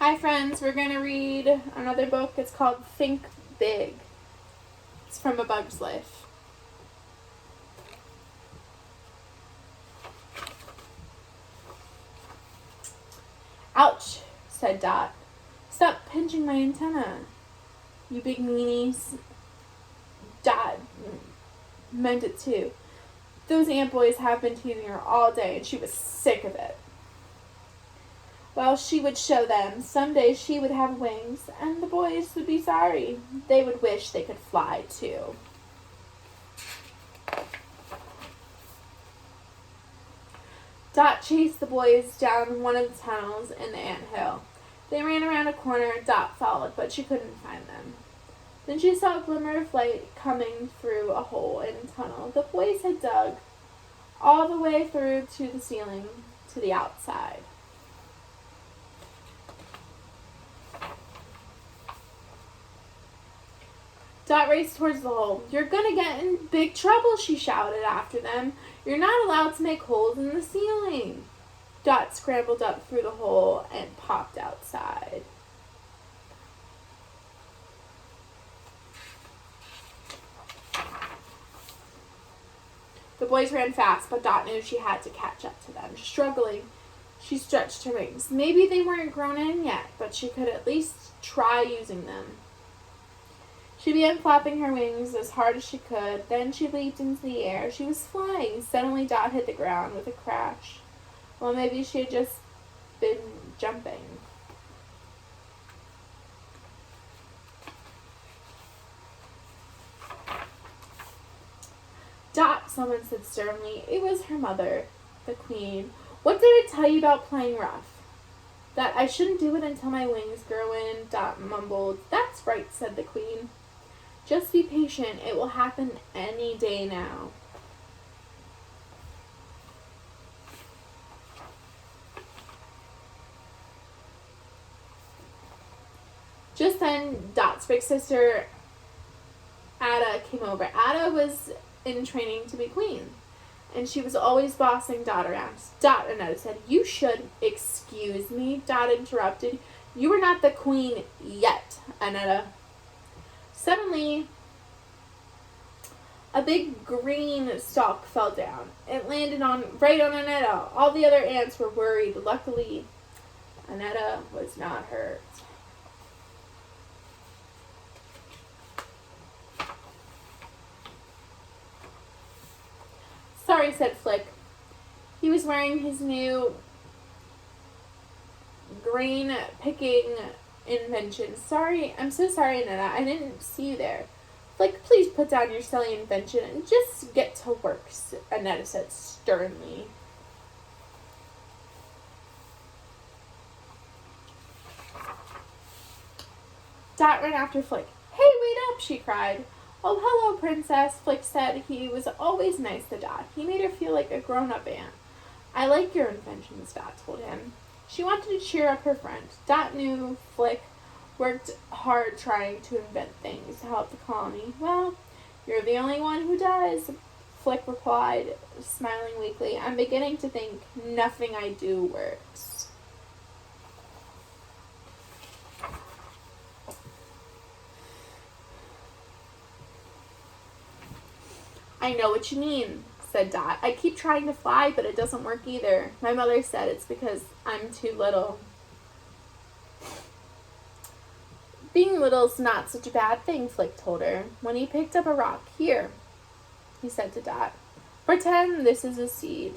Hi friends, we're going to read another book. It's called Think Big. It's from A Bug's Life. Ouch, said Dot. Stop pinching my antenna, you big meanies. Dot meant it too. Those ant boys have been teasing her all day and she was sick of it. Well, she would show them. Someday she would have wings, and the boys would be sorry. They would wish they could fly, too. Dot chased the boys down one of the tunnels in the anthill. They ran around a corner. Dot followed, but she couldn't find them. Then she saw a glimmer of light coming through a hole in the tunnel. The boys had dug all the way through to the ceiling, to the outside. Dot raced towards the hole. You're gonna get in big trouble, she shouted after them. You're not allowed to make holes in the ceiling. Dot scrambled up through the hole and popped outside. The boys ran fast, but Dot knew she had to catch up to them. Struggling, she stretched her wings. Maybe they weren't grown in yet, but she could at least try using them. She began flapping her wings as hard as she could. Then she leaped into the air. She was flying. Suddenly Dot hit the ground with a crash. Well, maybe she had just been jumping. Dot, someone said sternly. It was her mother, the queen. What did I tell you about playing rough? That I shouldn't do it until my wings grow in, Dot mumbled. That's right, said the queen. Just be patient. It will happen any day now. Just then, Dot's big sister, Ada, came over. Ada was in training to be queen, and she was always bossing Dot around. Dot, Annetta said. You should. Excuse me, Dot interrupted. You are not the queen yet, Annetta. Suddenly, a big green stalk fell down. It landed right on Annetta. All the other ants were worried. Luckily, Annetta was not hurt. Sorry, said Flick. He was wearing his new grain picking invention. Sorry, I'm so sorry, Annetta. I didn't see you there. Flick, please put down your silly invention and just get to work, Annetta said sternly. Dot ran after Flick. Hey, wait up, she cried. Oh, hello, princess, Flick said. He was always nice to Dot. He made her feel like a grown-up ant. I like your inventions, Dot told him. She wanted to cheer up her friend. Dot knew Flick worked hard trying to invent things to help the colony. Well, you're the only one who does, Flick replied, smiling weakly. I'm beginning to think nothing I do works. I know what you mean, said Dot. I keep trying to fly, but it doesn't work either. My mother said it's because I'm too little. Being little's not such a bad thing, Flick told her. When he picked up a rock, here, he said to Dot, pretend this is a seed.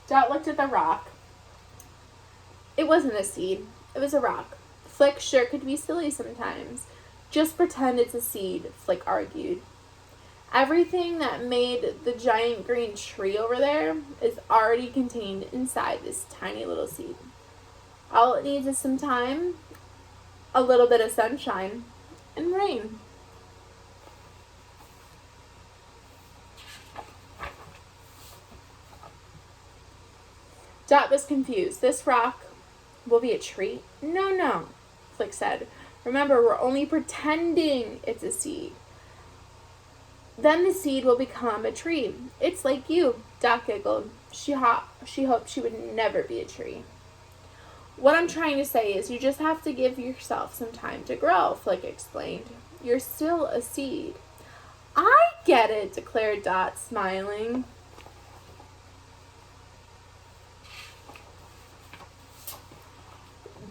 Dot looked at the rock. It wasn't a seed. It was a rock. Flick sure could be silly sometimes. Just pretend it's a seed, Flick argued. Everything that made the giant green tree over there is already contained inside this tiny little seed. All it needs is some time, a little bit of sunshine, and rain. Dot was confused. This rock will be a tree? No, no, Flick said. Remember, we're only pretending it's a seed. Then the seed will become a tree. It's like you, Dot giggled. She hoped she would never be a tree. What I'm trying to say is you just have to give yourself some time to grow, Flick explained. You're still a seed. I get it, declared Dot, smiling.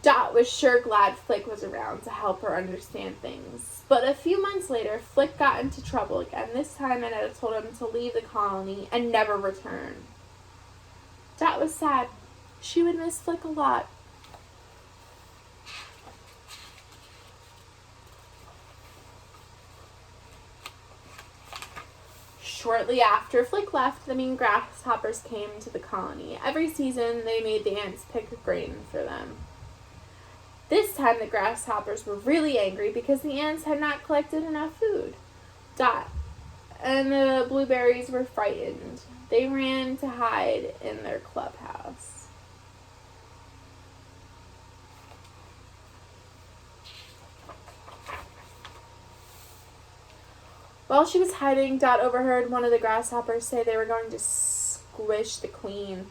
Dot was sure glad Flick was around to help her understand things. But a few months later, Flick got into trouble again. This time Annetta told him to leave the colony and never return. Dot was sad. She would miss Flick a lot. Shortly after Flick left, the mean grasshoppers came to the colony. Every season, they made the ants pick grain for them. This time, the grasshoppers were really angry because the ants had not collected enough food. Dot and the blueberries were frightened. They ran to hide in their clubhouse. While she was hiding, Dot overheard one of the grasshoppers say they were going to squish the queen.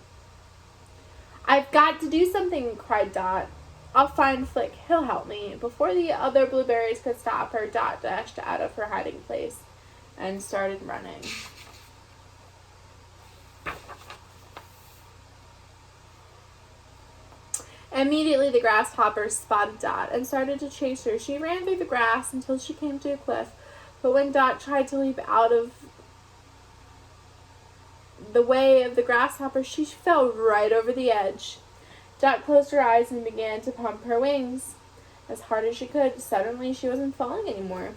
I've got to do something, cried Dot. I'll find Flick. He'll help me. Before the other blueberries could stop her, Dot dashed out of her hiding place and started running. Immediately, the grasshoppers spotted Dot and started to chase her. She ran through the grass until she came to a cliff. But when Dot tried to leap out of the way of the grasshoppers, she fell right over the edge. Dot closed her eyes and began to pump her wings as hard as she could. Suddenly, she wasn't falling anymore.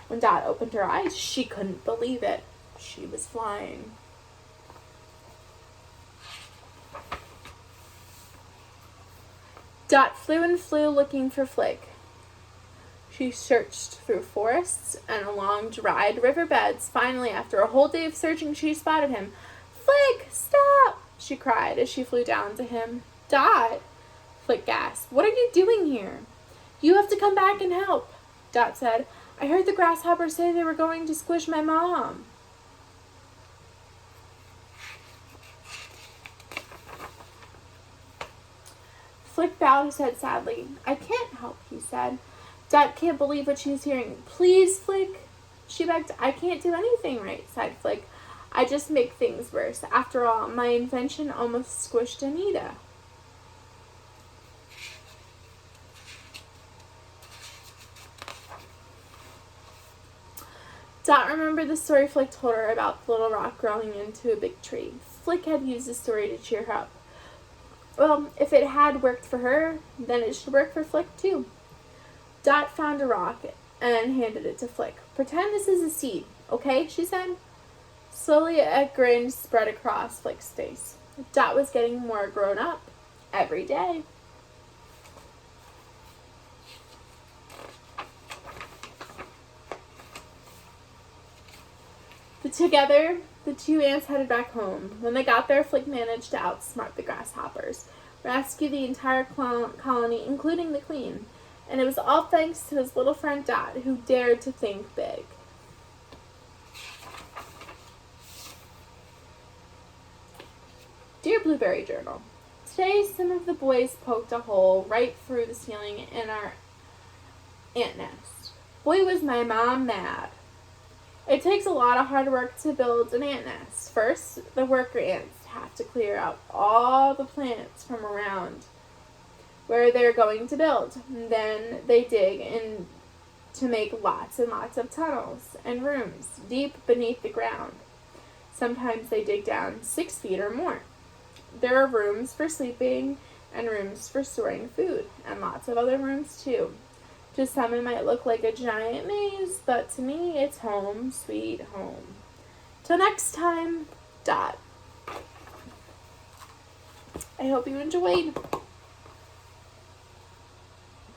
When Dot opened her eyes, she couldn't believe it. She was flying. Dot flew and flew looking for Flick. She searched through forests and along dried riverbeds. Finally, after a whole day of searching, she spotted him. Flick, stop! She cried as she flew down to him. Dot, Flick gasped. What are you doing here? You have to come back and help, Dot said. I heard the grasshoppers say they were going to squish my mom. Flick bowed his head sadly. I can't help, he said. Dot can't believe what she's hearing. Please, Flick, she begged. I can't do anything right, sighed Flick. I just make things worse. After all, my invention almost squished Anita. Dot remembered the story Flick told her about the little rock growing into a big tree. Flick had used the story to cheer her up. Well, if it had worked for her, then it should work for Flick too. Dot found a rock and handed it to Flick. Pretend this is a seed, okay? She said. Slowly, a grin spread across Flick's face. Dot was getting more grown up every day. Together, the two ants headed back home. When they got there, Flick managed to outsmart the grasshoppers, rescue the entire colony, including the queen. And it was all thanks to his little friend Dot, who dared to think big. Dear Blueberry Journal, today some of the boys poked a hole right through the ceiling in our ant nest. Boy, was my mom mad. It takes a lot of hard work to build an ant nest. First, the worker ants have to clear out all the plants from around where they're going to build. Then they dig in to make lots and lots of tunnels and rooms deep beneath the ground. Sometimes they dig down 6 feet or more. There are rooms for sleeping and rooms for storing food, and lots of other rooms too. To some it might look like a giant maze, but to me it's home, sweet home. Till next time, Dot. I hope you enjoyed.